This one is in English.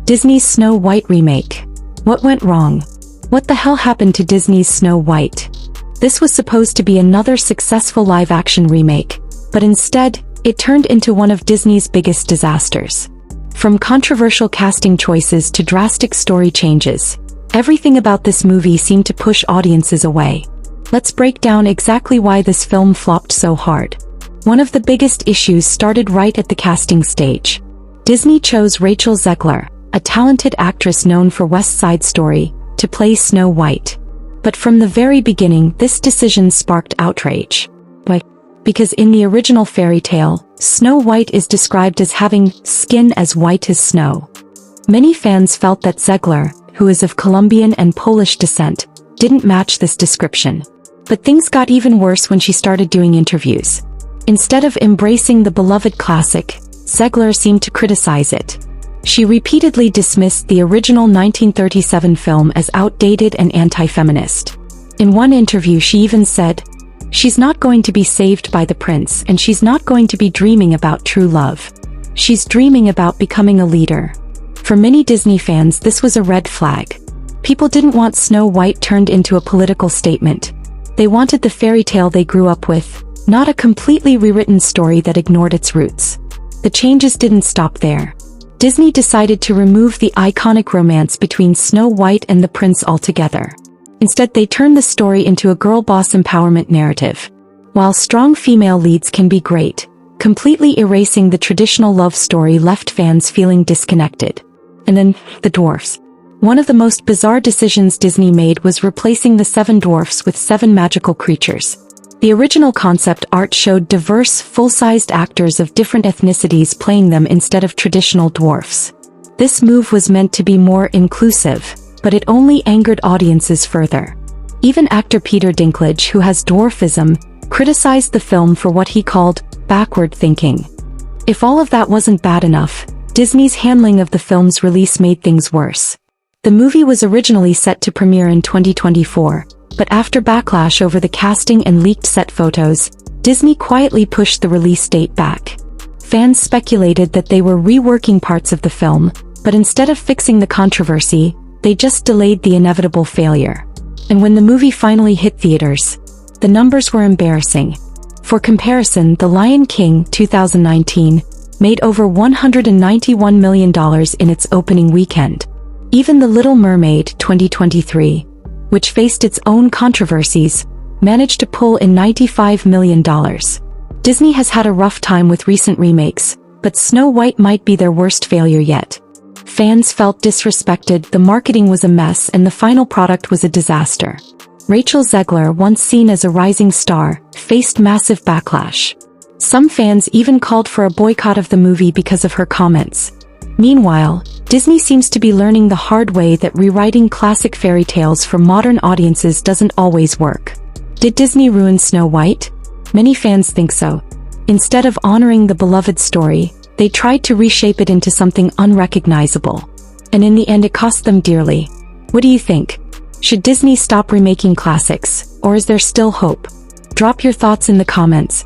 Disney's Snow White remake. What went wrong? What the hell happened to Disney's Snow White? This was supposed to be another successful live-action remake, but instead, it turned into one of Disney's biggest disasters. From controversial casting choices to drastic story changes, everything about this movie seemed to push audiences away. Let's break down exactly why this film flopped so hard. One of the biggest issues started right at the casting stage. Disney chose Rachel Zegler, a talented actress known for West Side Story, to play Snow White. But from the very beginning, this decision sparked outrage. Why? Because in the original fairy tale, Snow White is described as having skin as white as snow. Many fans felt that Zegler, who is of Colombian and Polish descent, didn't match this description. But things got even worse when she started doing interviews. Instead of embracing the beloved classic, Zegler seemed to criticize it. She repeatedly dismissed the original 1937 film as outdated and anti-feminist. In one interview she even said, "She's not going to be saved by the prince, and she's not going to be dreaming about true love. She's dreaming about becoming a leader." For many Disney fans, this was a red flag. People didn't want Snow White turned into a political statement. They wanted the fairy tale they grew up with, not a completely rewritten story that ignored its roots. The changes didn't stop there. Disney decided to remove the iconic romance between Snow White and the prince altogether. Instead, they turned the story into a girl boss empowerment narrative. While strong female leads can be great, completely erasing the traditional love story left fans feeling disconnected. And then, the dwarfs. One of the most bizarre decisions Disney made was replacing the 7 dwarfs with 7 magical creatures. The original concept art showed diverse, full-sized actors of different ethnicities playing them instead of traditional dwarfs. This move was meant to be more inclusive, but it only angered audiences further. Even actor Peter Dinklage, who has dwarfism, criticized the film for what he called backward thinking. If all of that wasn't bad enough, Disney's handling of the film's release made things worse. The movie was originally set to premiere in 2024, but after backlash over the casting and leaked set photos, Disney quietly pushed the release date back. Fans speculated that they were reworking parts of the film, but instead of fixing the controversy, they just delayed the inevitable failure. And when the movie finally hit theaters, the numbers were embarrassing. For comparison, The Lion King 2019 made over $191 million in its opening weekend. Even The Little Mermaid 2023, which faced its own controversies, managed to pull in $95 million. Disney has had a rough time with recent remakes, but Snow White might be their worst failure yet. Fans felt disrespected, the marketing was a mess, and the final product was a disaster. Rachel Zegler, once seen as a rising star, faced massive backlash. Some fans even called for a boycott of the movie because of her comments. Meanwhile, Disney seems to be learning the hard way that rewriting classic fairy tales for modern audiences doesn't always work. Did Disney ruin Snow White? Many fans think so. Instead of honoring the beloved story, they tried to reshape it into something unrecognizable. And in the end it cost them dearly. What do you think? Should Disney stop remaking classics, or is there still hope? Drop your thoughts in the comments.